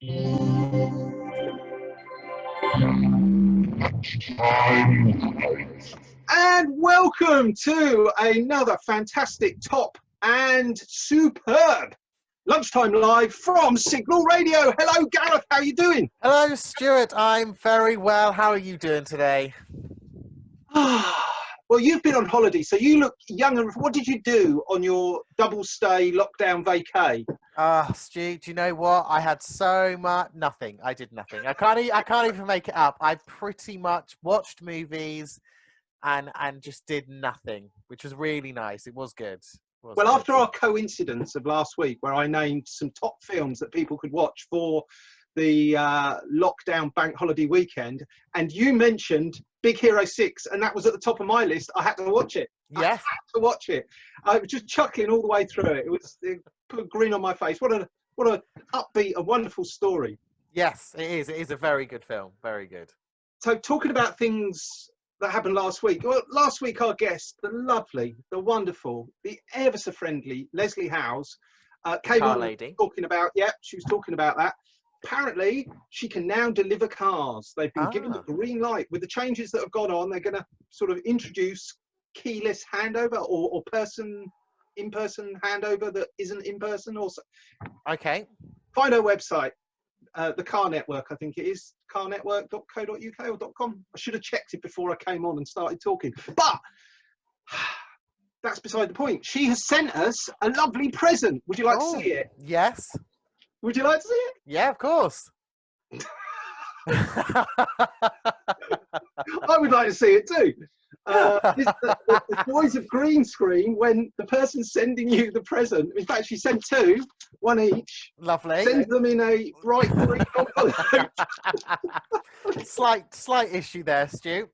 And welcome to another fantastic, top and superb lunchtime live from SiGNAL Radio. Hello, Gareth. How are you doing? Hello, Stuart. I'm very well. How are you doing today? Well, you've been on holiday, so you look young. And what did you do on your double stay lockdown vacay? Stu, do you know what? I had so much nothing. I did nothing. I can't even make it up. I pretty much watched movies and just did nothing, which was really nice. It was good. After our coincidence of last week, where I named some top films that people could watch for the lockdown bank holiday weekend, and you mentioned Big Hero 6, and that was at the top of my list, I had to watch it. Yes. I had to watch it. I was just chuckling all the way through it. It put a grin on my face. What a upbeat, a wonderful story. Yes, it is. It is a very good film. Very good. So talking about things that happened last week. Well, last week our guest, the lovely, the wonderful, the ever so friendly Leslie Howes, came on lady. talking about. Yeah, she was talking about that. Apparently, she can now deliver cars. They've been given the green light. With the changes that have gone on, they're going to sort of introduce keyless handover or in-person handover that isn't in person. Also, okay. Find her website. The Car Network, I think it is, carnetwork.co.uk or .com. I should have checked it before I came on and started talking. But that's beside the point. She has sent us a lovely present. Would you like to see it? Yes. Would you like to see it? Yeah, of course. I would like to see it too. The joys of green screen when the person sending you the present, in fact she sent two, one each. Lovely. Send them in a bright green envelope. Slight issue there, Stu.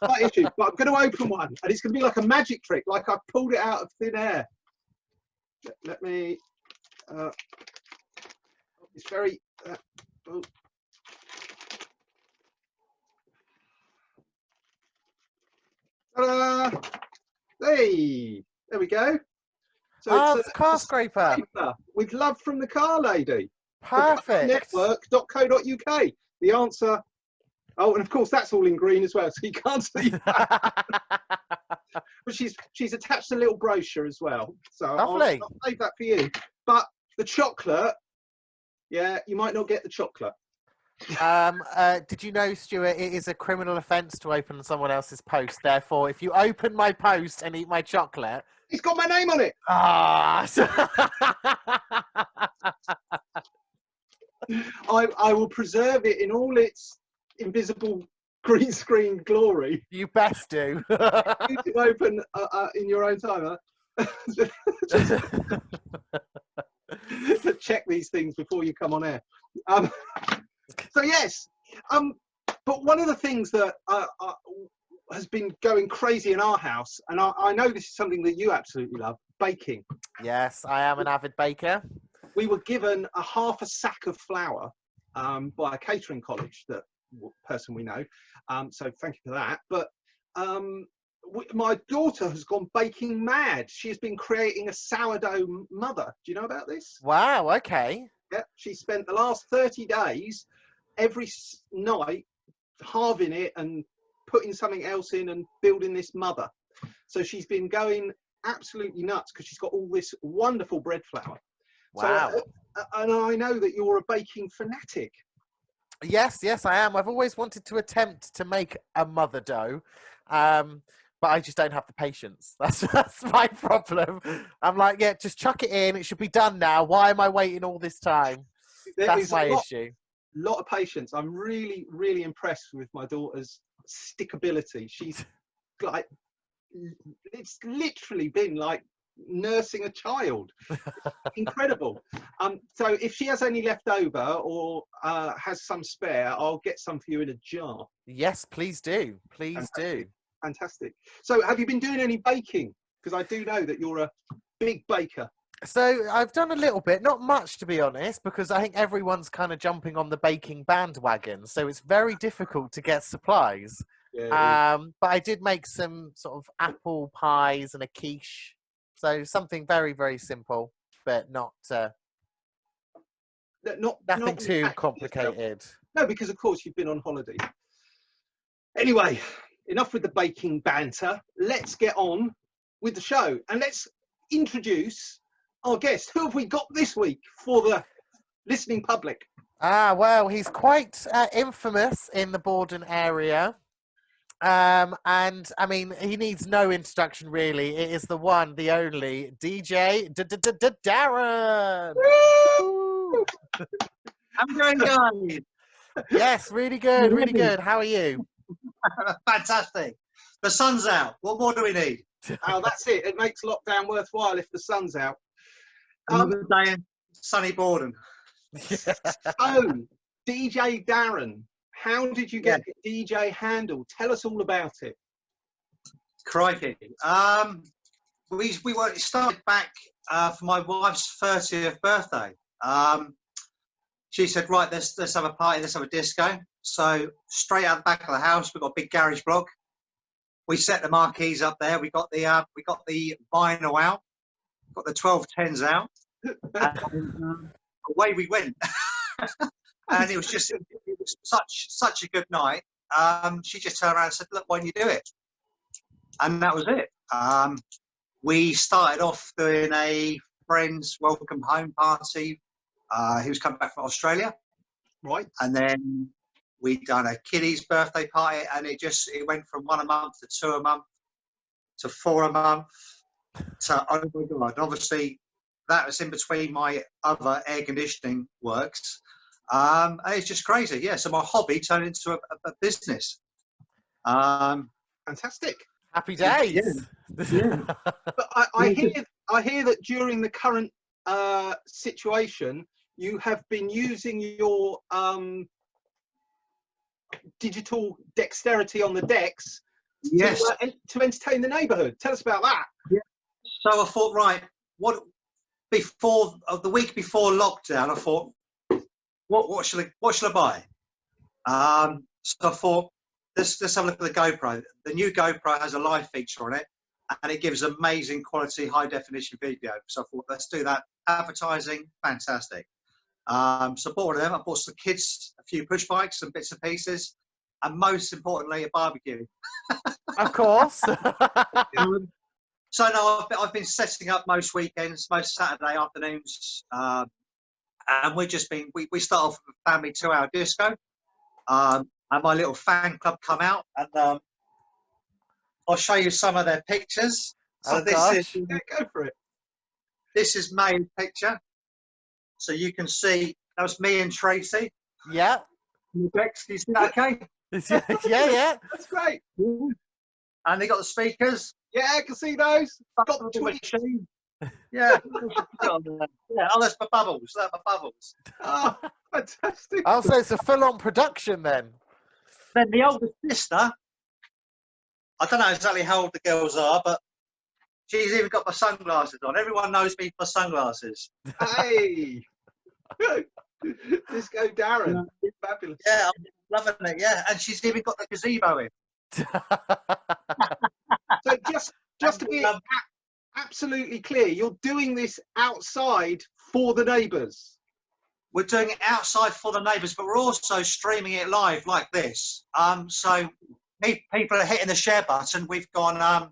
Slight issue, but I'm going to open one and it's going to be like a magic trick, like I pulled it out of thin air. Let me it's very hey, there we go. So it's a car scraper with love from the car lady. Perfect. Network.co.uk. The answer. Oh, and of course that's all in green as well, so you can't see that. But she's attached a little brochure as well, so I'll save that for you. But the chocolate, yeah, you might not get the chocolate. Did you know, Stuart, it is a criminal offence to open someone else's post. Therefore, if you open my post and eat my chocolate, it's got my name on it. I will preserve it in all its invisible green screen glory. You best do. You can open in your own time. Check these things before you come on air. So yes, but one of the things that has been going crazy in our house, and I know this is something that you absolutely love, baking. Yes, I am an avid baker. We were given half a sack of flour by a catering college, that person we know. So thank you for that. But my daughter has gone baking mad. She has been creating a sourdough mother. Do you know about this? Wow, okay. Yeah, she spent the last 30 days every night halving it and putting something else in and building this mother. So she's been going absolutely nuts because she's got all this wonderful bread flour. Wow. So, and I know that you're a baking fanatic. Yes, I am. I've always wanted to attempt to make a mother dough, but I just don't have the patience. That's my problem. I'm like, yeah, just chuck it in. It should be done now. Why am I waiting all this time? That's my issue. Lot of patience. I'm really, really impressed with my daughter's stickability. She's like, it's literally been like nursing a child. Incredible. So if she has any left over or has some spare, I'll get some for you in a jar. Yes, please do. Please do. Fantastic. So have you been doing any baking? Because I do know that you're a big baker. So I've done a little bit, not much to be honest, because I think everyone's kind of jumping on the baking bandwagon. So it's very difficult to get supplies. Yeah, but I did make some sort of apple pies and a quiche. So something very, very simple, but not Nothing not too attached to yourself. complicated. No, because of course you've been on holiday. Anyway, enough with the baking banter. Let's get on with the show and let's introduce our guest. Who have we got this week for the listening public? Well, he's quite infamous in the Borden area. And I mean, he needs no introduction really. It is the one, the only DJ Darren. Woo! I'm going, guys. Yes, really good, really good. How are you? Fantastic. The sun's out. What more do we need? Oh, that's it. It makes lockdown worthwhile if the sun's out. Another day in sunny Borden. So, DJ Darren, how did you get the DJ handle? Tell us all about it. Crikey. It started back for my wife's 30th birthday. She said, right, let's have a party, let's have a disco. So straight out the back of the house, we've got a big garage block. We set the marquees up there. We got the vinyl out, got the 1210s out, and away we went. And it was such a good night. She just turned around and said, look, why don't you do it? And that was it. We started off doing a friend's welcome home party. He was coming back from Australia. Right. And then we'd done a kiddie's birthday party, and it went from 1 a month to 2 a month to 4 a month. So, oh my God. And obviously, that was in between my other air conditioning works. And it's just crazy. Yeah. So my hobby turned into a business. Fantastic. Happy days. Yeah. But I hear that during the current situation, you have been using your digital dexterity on the decks to entertain the neighbourhood. Tell us about that. Yeah. So I thought, right, the week before lockdown, I thought, what should I buy? So I thought, let's have a look at the GoPro. The new GoPro has a live feature on it, and it gives amazing quality, high definition video. So I thought, let's do that. Advertising, fantastic. So I bought one of them. I bought some kids a few push bikes and bits and pieces, and most importantly, a barbecue. Of course. So no, I've been setting up most weekends, most Saturday afternoons, and we start off with a family 2-hour disco. And my little fan club come out, and I'll show you some of their pictures. So Go for it. This is May's picture. So you can see that was me and Tracy. Yeah. Bex, you see that okay? Yeah. That's great. And they got the speakers. Yeah, I can see those. Got the tweets. Yeah. Yeah. Oh, that's for bubbles. That's for bubbles. Oh, fantastic. Oh, so it's a full-on production then. Then the older sister, I don't know exactly how old the girls are, but she's even got my sunglasses on. Everyone knows me for sunglasses. Hey. Disco Darren. Fabulous. Yeah, I'm loving it, yeah. And she's even got the gazebo in. So just to be absolutely clear, you're doing this outside for the neighbours. We're doing it outside for the neighbours, but we're also streaming it live like this. So people are hitting the share button. We've gone,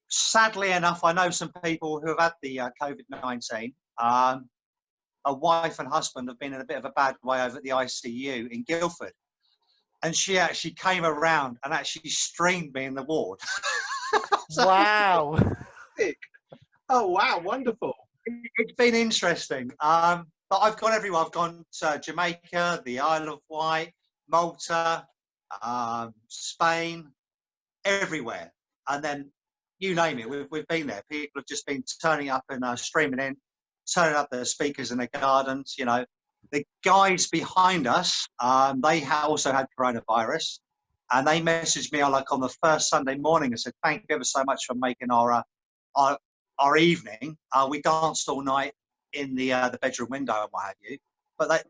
sadly enough, I know some people who have had the COVID-19. A wife and husband have been in a bit of a bad way over at the ICU in Guildford. And she actually came around and actually streamed me in the ward. Wow. Oh, wow. Wonderful. It's been interesting. But I've gone everywhere. I've gone to Jamaica, the Isle of Wight, Malta, Spain, everywhere. And then you name it, we've been there. People have just been turning up and streaming in, turning up their speakers in their gardens. You know, the guys behind us, they also had coronavirus, and they messaged me on the first Sunday morning and said, "Thank you ever so much for making our evening. We danced all night in the bedroom window and what have you, but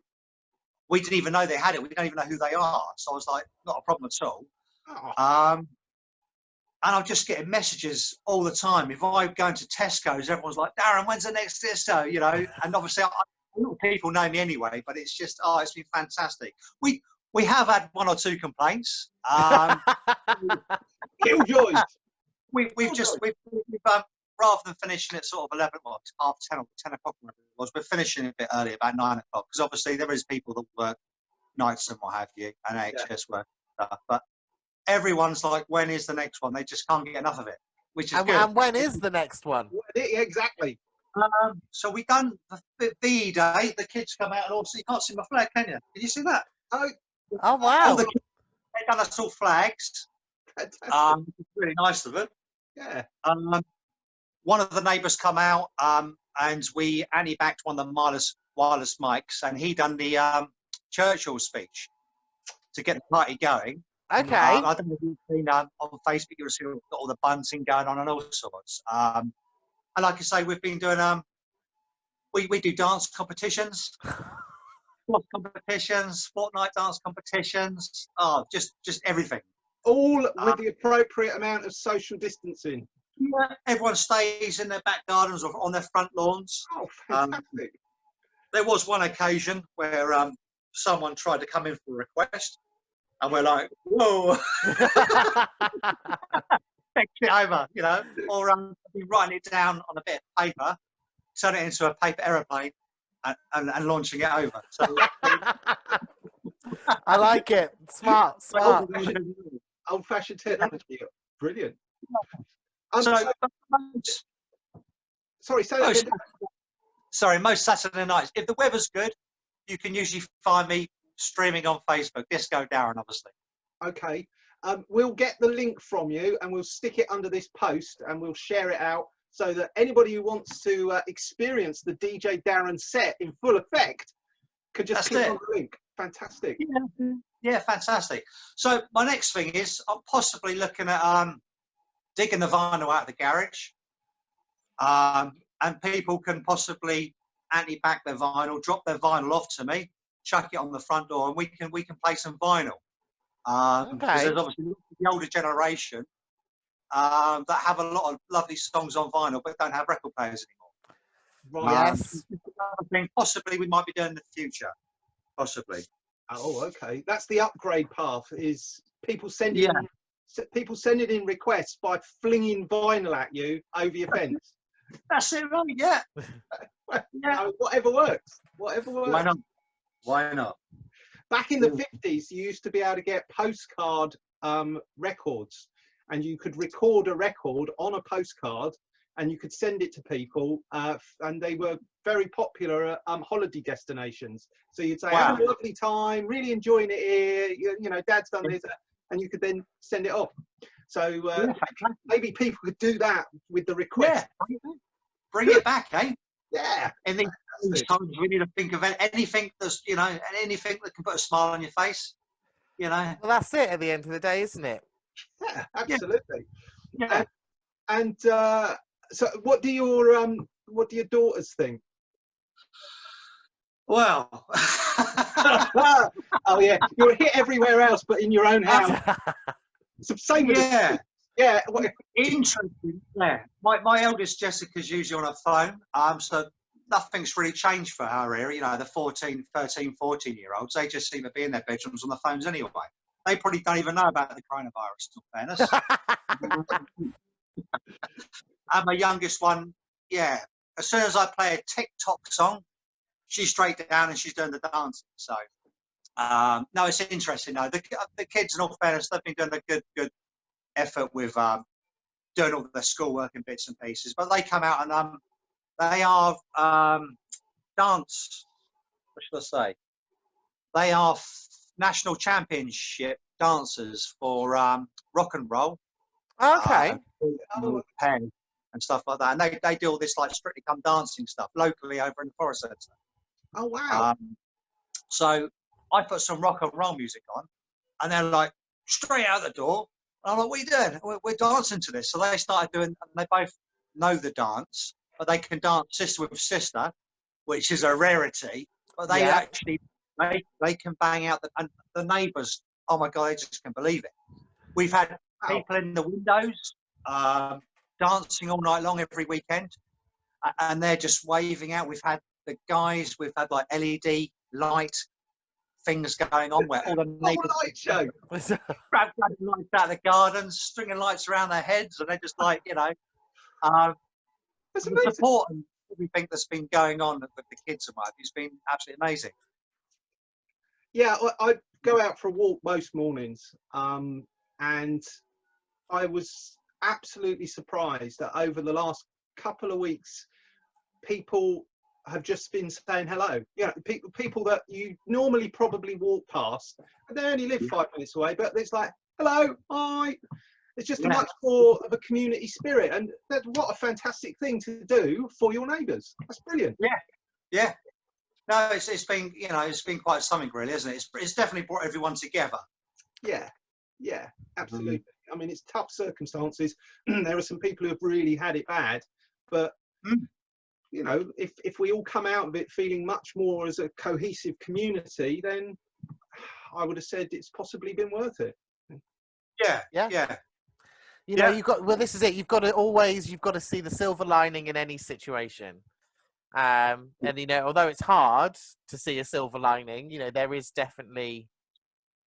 we didn't even know they had it. We don't even know who they are." So I was like, "Not a problem at all." Oh. And I'm just getting messages all the time. If I go into Tesco's, everyone's like, "Darren, when's the next disco?" You know, and obviously I'm not people know me anyway, but it's just, it's been fantastic. We have had 1 or 2 complaints. Killjoys. We've rather than finishing at sort of 11 o'clock, half 10 or 10 o'clock, whatever it was, we're finishing a bit early, about 9 o'clock, because obviously there is people that work nights and what have you, and AHS work stuff. But everyone's like, when is the next one? They just can't get enough of it, which is good. And when is the next one? Yeah, exactly. So we done the VE Day. The kids come out and also, you can't see my flag, can you? Did you see that? Oh, wow. They done us all flags. Fantastic. It's really nice of them. Yeah. One of the neighbours come out and we anti-backed one of the wireless mics, and he done the Churchill speech to get the party going. Okay. I don't know if you've seen on Facebook, you'll see we've got all the bunting going on and all sorts. And like I say, we've been doing we do dance competitions, competitions, fortnight dance competitions. Just everything. All with the appropriate amount of social distancing. Yeah, everyone stays in their back gardens or on their front lawns. Oh, fantastic. There was one occasion where someone tried to come in for a request, and we're like, whoa, take it over, you know, or be writing it down on a bit of paper, turn it into a paper aeroplane, and launching it over. So, I like it. Smart. Old-fashioned technology. Brilliant. Sorry, say that again. Sorry, most Saturday nights, if the weather's good, you can usually find me streaming on Facebook. Disco Darren, obviously. Okay. We'll get the link from you and we'll stick it under this post and we'll share it out so that anybody who wants to experience the DJ Darren set in full effect could just click on the link. Fantastic. Yeah, fantastic. So my next thing is I'm possibly looking at digging the vinyl out of the garage, and people can possibly anti-back their vinyl, drop their vinyl off to me, chuck it on the front door, and we can play some vinyl. Because there's obviously the older generation that have a lot of lovely songs on vinyl, but don't have record players anymore. Right. Yes. Possibly we might be doing in the future. Possibly. Oh, okay. That's the upgrade path. Is people sending in requests by flinging vinyl at you over your fence. That's it, right? Yeah. Whatever works. Whatever works. Why not? Why not? Back in the 50s, you used to be able to get postcard records, and you could record a record on a postcard, and you could send it to people, and they were very popular at holiday destinations. So you'd say, "Have a lovely time, really enjoying it here. You know, Dad's done this," and you could then send it off. So maybe people could do that with the request. Yeah. Bring it back, eh? Yeah. And then times we need to think of anything that's, you know, anything that can put a smile on your face, you know. Well, that's it at the end of the day, isn't it? Yeah, absolutely. Yeah. And so, what do your daughters think? Well, oh yeah, you're hit everywhere else, but in your own house. Same with yeah. Interesting. Yeah, my eldest Jessica's usually on her phone. So nothing's really changed for her area. You know, the 13, 14-year-olds, they just seem to be in their bedrooms on the phones anyway. They probably don't even know about the coronavirus, in fairness. And my youngest one, yeah, as soon as I play a TikTok song, she's straight down and she's doing the dancing. So, no, it's interesting. No, the kids, in all fairness, they've been doing a good effort with doing all their schoolwork and bits and pieces. But they come out and they are dance. What should I say? They are national championship dancers for rock and roll. Okay. And stuff like that. And they do all this like Strictly Come Dancing stuff locally over in the Forest Centre. Oh wow! So I put some rock and roll music on, and they're like straight out the door. And I'm like, "What are you doing? We're dancing to this." So they started doing. And they both know the dance, but they can dance sister with sister, which is a rarity. But they actually they can bang out and the neighbours. Oh my God, they just can't believe it. We've had people in the windows dancing all night long every weekend, and they're just waving out. We've had the guys, we've had like LED light things going on where all the Oh, neighbours light show. grab lights out of the gardens, stringing lights around their heads, and they're just like, um, That's the amazing. support and everything that's been going on with the kids and what have you, it's been absolutely amazing. Yeah, I go out for a walk most mornings, and I was absolutely surprised that over the last couple of weeks, people have just been saying hello. Yeah, people that you normally probably walk past, and they only live 5 minutes away, but it's like, hello, hi. It's just a much more of a community spirit, and that's what a fantastic thing to do for your neighbours. That's brilliant. Yeah. No, it's been, it's been quite something, really, isn't it? It's definitely brought everyone together. Yeah, absolutely. I mean, it's tough circumstances. There are some people who have really had it bad, but if we all come out of it feeling much more as a cohesive community, then I would have said it's possibly been worth it. Yeah. This is it. You've got to see the silver lining in any situation. And although it's hard to see a silver lining, there is definitely,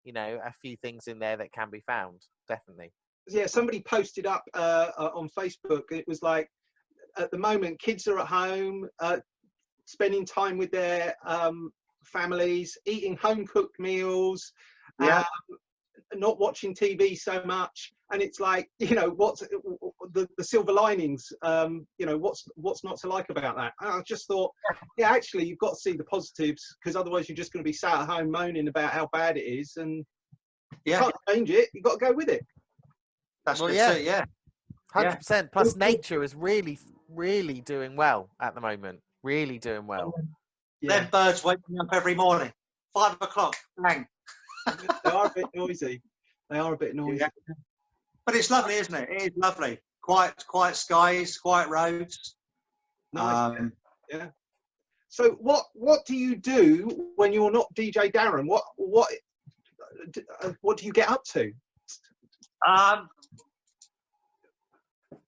a few things in there that can be found. Definitely. Yeah, somebody posted up on Facebook. It was like, at the moment, kids are at home, spending time with their families, eating home-cooked meals, not watching TV so much. And it's like, what's the silver linings? What's not to like about that? And I just thought, actually, you've got to see the positives, because otherwise you're just going to be sat at home moaning about how bad it is, and you can't change it. You've got to go with it. That's good too, yeah. 100%. Plus, nature is really, really doing well at the moment. Really doing well. Them birds waking up every morning, 5 o'clock, bang. They are a bit noisy. Yeah. But it's lovely, isn't it? It is lovely. Quiet skies, quiet roads. Nice. Yeah. So what do you do when you're not DJ Darren? What do you get up to?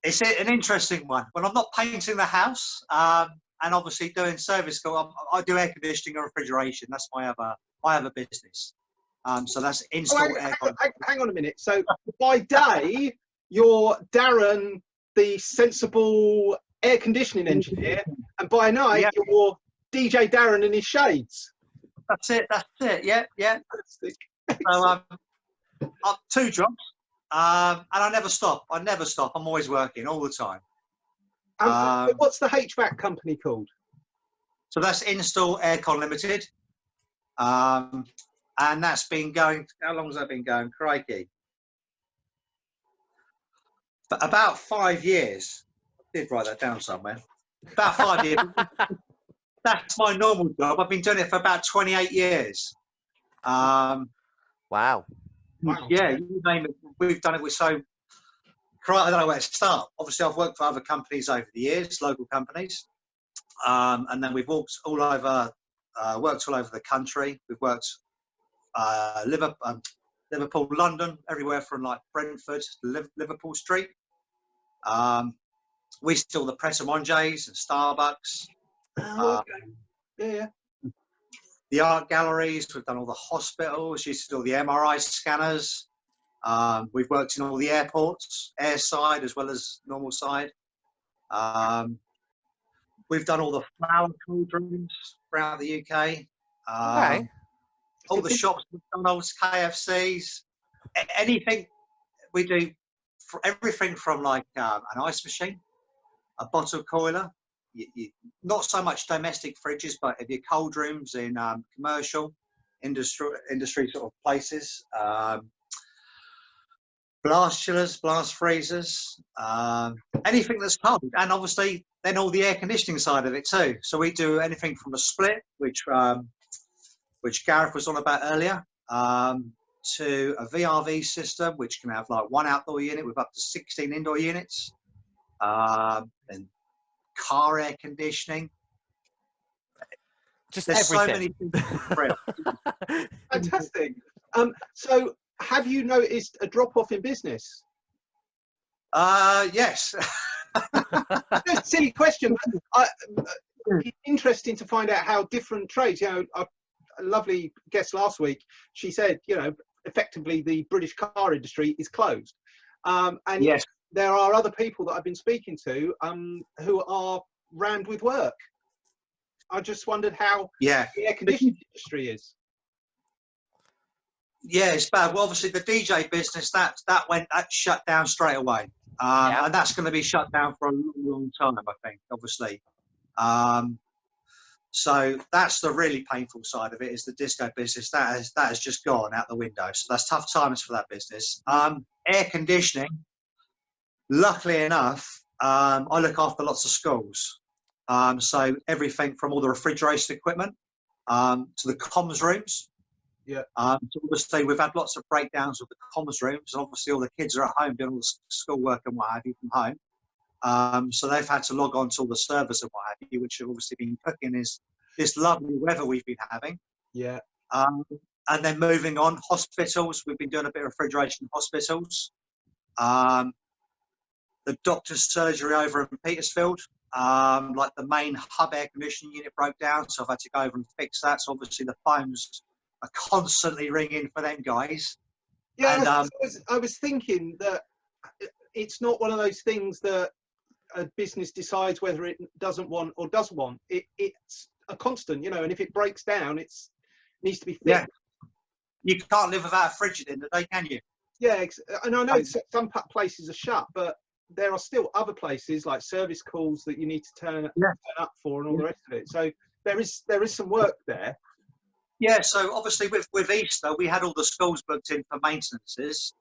It's an interesting one. When I'm not painting the house, and obviously doing service, I do air conditioning and refrigeration. That's my other business. So that's install aircon. Hang on a minute. So by day, you're Darren, the sensible air conditioning engineer, and by night, you're DJ Darren in his shades. That's it. Yeah. So I've 2 jobs, and I never stop. I'm always working all the time. What's the HVAC company called? So that's Install Aircon Limited. And that's been going, how long has that been going? Crikey. For about 5 years. I did write that down somewhere. About 5 years. That's my normal job. I've been doing it for about 28 years. Wow. Yeah, you name it. We've done it with I don't know where to start. Obviously, I've worked for other companies over the years, local companies. And then we've worked all over the country. We've worked Liverpool, London, everywhere from like Brentford to Liverpool Street. We still the Pret a Manger's and Starbucks. The art galleries. We've done all the hospitals. Used to do all the MRI scanners. We've worked in all the airports, airside as well as normal side. We've done all the flower cauldrons throughout the UK. All the shops, McDonald's, KFCs, anything we do, for everything from like an ice machine, a bottle coiler, not so much domestic fridges, but if your cold rooms in commercial, industry sort of places, blast chillers, blast freezers, anything that's cold, and obviously then all the air conditioning side of it too. So we do anything from a split, which Gareth was on about earlier, to a VRV system, which can have like 1 outdoor unit with up to 16 indoor units, and car air conditioning. There's everything. So many things. Fantastic. So have you noticed a drop-off in business? Yes. Silly question. it's interesting to find out how different trades, a lovely guest last week, she said, effectively the British car industry is closed. And Yes. there are other people that I've been speaking to who are rammed with work. I just wondered how the air conditioning industry is. Yeah, it's bad. Well, obviously the DJ business that shut down straight away, and that's going to be shut down for a long, long time, I think. Obviously, so that's the really painful side of it, is the disco business that has just gone out the window. So that's tough times for that business. Air conditioning, luckily enough, I look after lots of schools, so everything from all the refrigeration equipment to the comms rooms. Yeah. So obviously we've had lots of breakdowns with the comms rooms, and obviously all the kids are at home doing all the schoolwork and what have you from home. So they've had to log on to all the servers and what have you, which have obviously been cooking this lovely weather we've been having. Yeah. And then moving on, hospitals, we've been doing a bit of refrigeration in hospitals. The doctor's surgery over in Petersfield, like the main hub air conditioning unit broke down, so I've had to go over and fix that. So obviously the phones are constantly ringing for them guys. Yeah, and, I was thinking that it's not one of those things that a business decides whether it doesn't want or does want. It's a constant, and if it breaks down, it needs to be fixed. Yeah. You can't live without a fridge in the day, can you? Yeah, and I know some places are shut, but there are still other places like service calls that you need to turn up for and all the rest of it. So there is some work there. Yeah, so obviously with Easter, we had all the schools booked in for maintenances.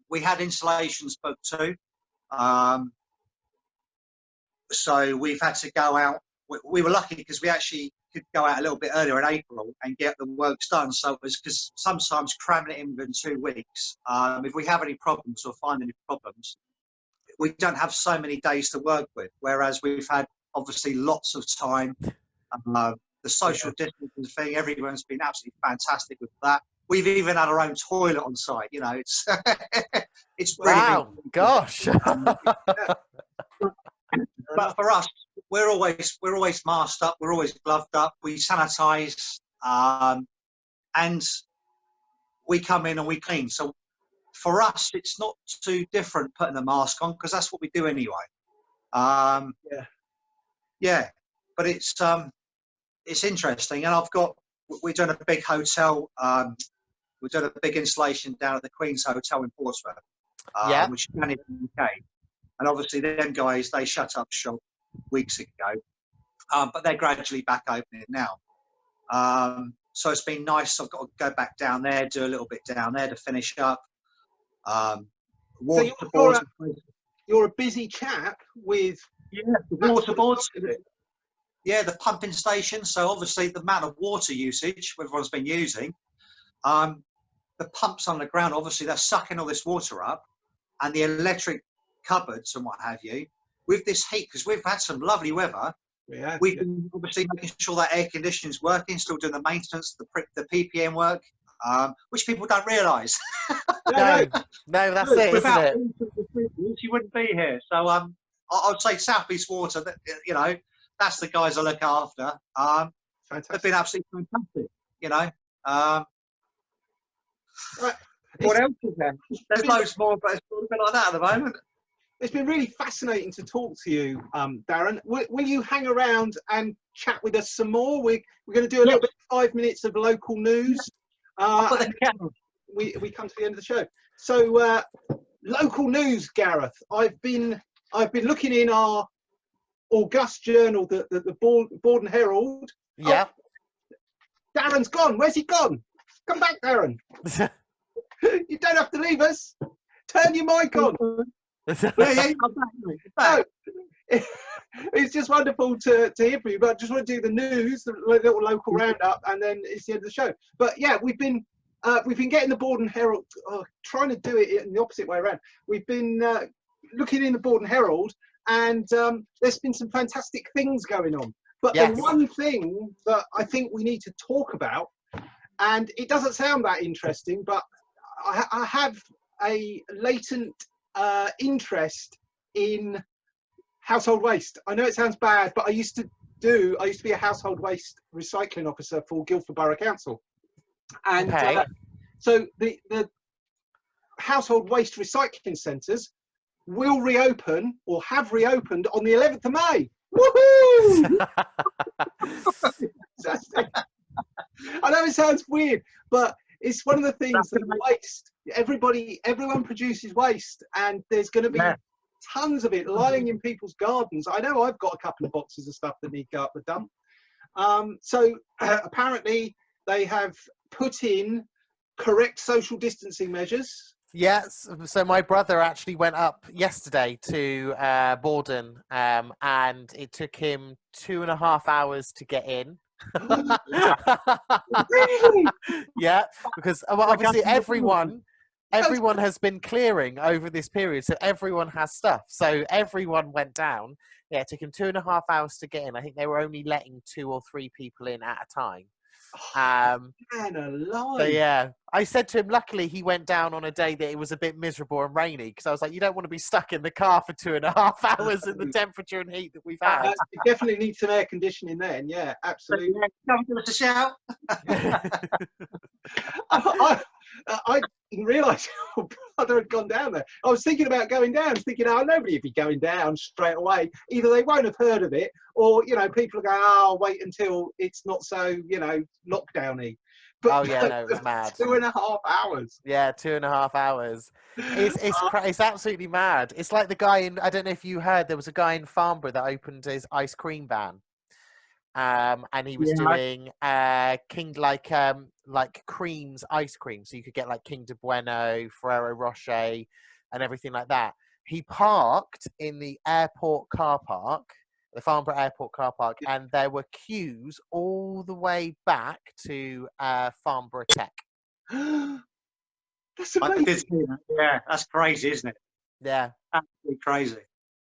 We had installations booked too. So we've had to go out. We were lucky because we actually could go out a little bit earlier in April and get the works done. So it was, because sometimes cramming it in within 2 weeks, if we have any problems or find any problems, we don't have so many days to work with. Whereas we've had obviously lots of time. The social distancing thing, everyone's been absolutely fantastic with that. We've even had our own toilet on site. It's it's really wow, gosh. But for us, we're always masked up. We're always gloved up. We sanitize, and we come in and we clean. So for us, it's not too different putting a mask on, because that's what we do anyway. Yeah, but it's interesting, and we're doing a big hotel. We're doing a big installation down at the Queen's Hotel in Portsmouth, which is down in the UK. And obviously, them guys, they shut up shop weeks ago, but they're gradually back opening now. So it's been nice. I've got to go back down there, do a little bit down there to finish up. You're a busy chap with the water boards. Yeah, the pumping station. So obviously the amount of water usage everyone's been using, the pumps on the ground, obviously they're sucking all this water up, and the electric cupboards and what have you, with this heat, because we've had some lovely weather. We've been obviously making sure that air conditioning is working, still doing the maintenance, the PPM work, which people don't realise. No, that's it, isn't it? You wouldn't be here. So I'd say South East Water, that's the guys I look after. They've been absolutely fantastic, What else is there? There's loads more, but it's a bit like that at the moment. It's been really fascinating to talk to you, Darren. Will you hang around and chat with us some more? We're going to do a little bit of 5 minutes of local news. We come to the end of the show. So local news, Gareth. I've been looking in our August journal, the Borden Herald. Yeah. Oh, Darren's gone. Where's he gone? Come back, Darren. You don't have to leave us. Turn your mic on. It's just wonderful to hear from you. But I just want to do the news, the little local roundup, and then it's the end of the show. But yeah, we've been getting the Borden Herald, trying to do it in the opposite way around. We've been looking in the Borden Herald, and there's been some fantastic things going on. But the one thing that I think we need to talk about, and it doesn't sound that interesting, but I have a latent interest in household waste. I know it sounds bad, but I used to used to be a household waste recycling officer for Guildford Borough Council. And Okay. so the household waste recycling centres will reopen or have reopened on the 11th of May. Woohoo! I know it sounds weird, but it's one of the things that waste, everyone produces waste, and there's going to be tons of it lying in people's gardens. I know I've got a couple of boxes of stuff that need to go up the dump. So apparently they have put in correct social distancing measures. Yes, so my brother actually went up yesterday to Borden, and it took him 2.5 hours to get in. Really? Yeah, because obviously everyone has been clearing over this period, so everyone has stuff. So everyone went down. Yeah, it took him 2.5 hours to get in. I think they were only letting 2 or 3 people in at a time. Man alive. So yeah, I said to him, luckily he went down on a day that it was a bit miserable and rainy, because I was like, you don't want to be stuck in the car for 2.5 hours in the temperature and heat that we've had. You definitely need some air conditioning then. Yeah, absolutely. Come give us a shout. I didn't realise your brother had gone down there. I was thinking about going down, thinking, oh, nobody would be going down straight away. Either they won't have heard of it, or, you know, people are going, oh, I'll wait until it's not so, you know, lockdowny. But oh yeah, no, it was mad. 2.5 hours. Yeah, 2.5 hours. It's absolutely mad. It's like the guy in, I don't know if you heard, there was a guy in Farnborough that opened his ice cream van. And he was doing like creams ice cream, so you could get like Kinder Bueno, Ferrero Rocher, and everything like that. He parked in the airport car park, the Farnborough Airport car park, and there were queues all the way back to Farnborough Tech. That's amazing. Yeah, that's crazy, isn't it? Yeah, absolutely crazy.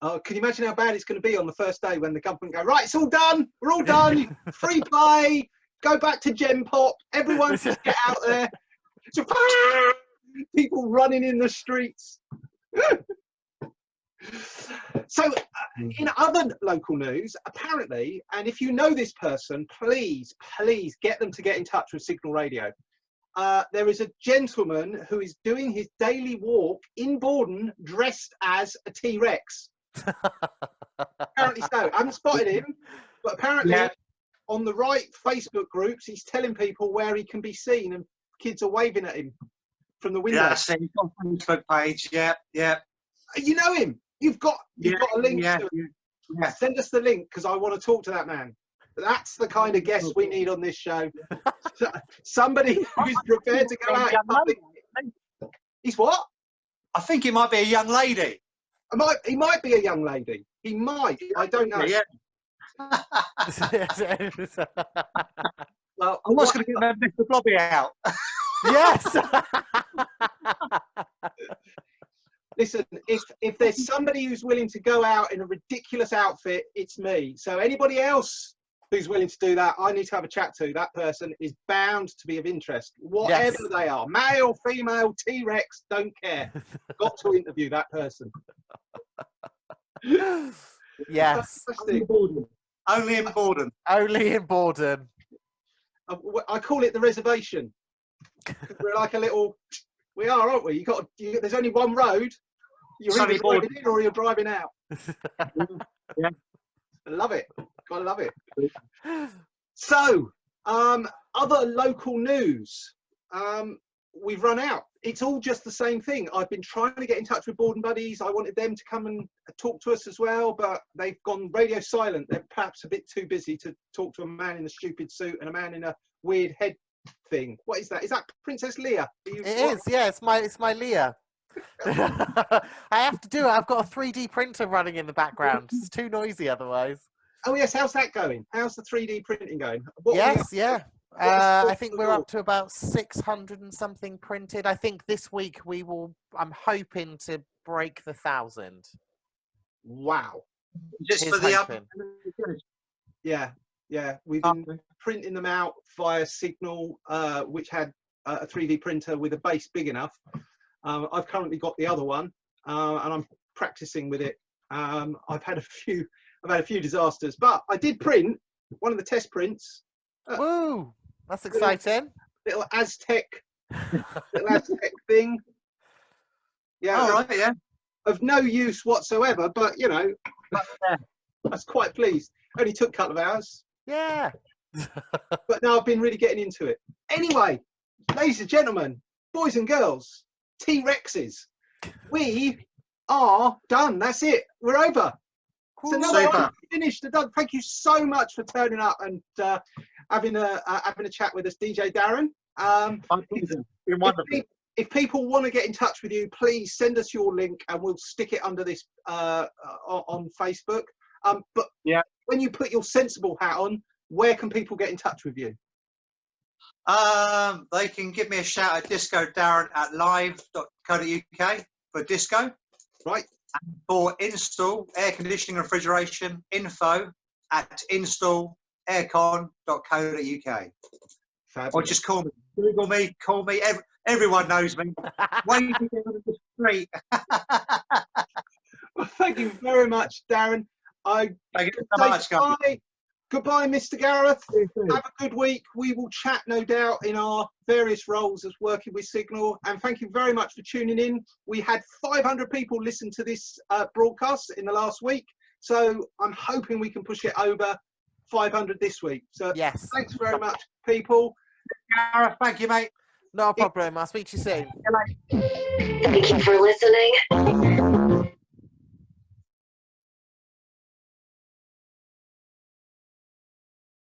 Oh, can you imagine how bad it's going to be on the first day when the government go, right, it's all done, we're all done, free play, go back to Gem Pop, everyone just get out there. So, people running in the streets. So, in other local news, apparently, and if you know this person, please get them to get in touch with Signal Radio. There is a gentleman who is doing his daily walk in Borden dressed as a T-Rex. Apparently so. I haven't spotted him, but apparently on the right Facebook groups, he's telling people where he can be seen, and kids are waving at him from the window. Yeah, I've seen on Facebook page. Yeah. You know him. You've got a link to him. Yeah. Send us the link, because I want to talk to that man. That's the kind of guest we need on this show. Somebody who's prepared to go out in public. He's what? I think it might be a young lady. He might be a young lady. He might. I don't know. Yeah. Well, I'm not going to get Mr. Blobby out. Yes. Listen, if there's somebody who's willing to go out in a ridiculous outfit, it's me. So anybody else who's willing to do that, I need to have a chat to. That person is bound to be of interest, whatever they are. Male, female, T-Rex, don't care. Got to interview that person. Yes. Only in Borden. Only in Borden. I call it the reservation. We're like a little... We are, aren't we? There's only one road. You're either driving in or you're driving out. Yeah. I love it. I love it. So, other local news. We've run out. It's all just the same thing. I've been trying to get in touch with Borden Buddies. I wanted them to come and talk to us as well, but they've gone radio silent. They're perhaps a bit too busy to talk to a man in a stupid suit and a man in a weird head thing. What is that? Is that Princess Leia? It is, yeah. It's my Leia. I have to do it. I've got a 3D printer running in the background. It's too noisy otherwise. Oh yes, how's that going? How's the 3D printing going? Yeah. I think we're up to about 600 and something printed. I think this week I'm hoping to break the 1,000. Wow. Just for the hoping. Yeah. We've been printing them out via SiGNAL, which had a 3D printer with a base big enough. I've currently got the other one, and I'm practicing with it. I've had a few disasters, but I did print one of the test prints. Woo! That's exciting. Little Aztec thing. Yeah. All right, yeah. Of no use whatsoever, but you know, I was quite pleased. Only took a couple of hours, Yeah. but now I've been really getting into it. Anyway, ladies and gentlemen, boys and girls, T-Rexes, we are done. That's it. We're over. So now we're finished. Done. Thank you so much for turning up and having a chat with us, DJ Darren. If people want to get in touch with you, please send us your link and we'll stick it under this on Facebook. But yeah, when you put your sensible hat on, where can people get in touch with you? They can give me a shout at discodarren@live.co.uk for disco. Right. And for install, air conditioning and refrigeration, info@installaircon.co.uk. Or just call me. Google me, call me. Everyone knows me. Waving on the street. Well, thank you very much, Darren. Thank you so much, guys. Goodbye, Mr. Gareth. Have a good week. We will chat, no doubt, in our various roles as working with SiGNAL. And thank you very much for tuning in. We had 500 people listen to this broadcast in the last week. So I'm hoping we can push it over 500 this week. So yes. Thanks very much, people. Gareth, thank you, mate. No problem. I'll speak to you soon. Thank you for listening.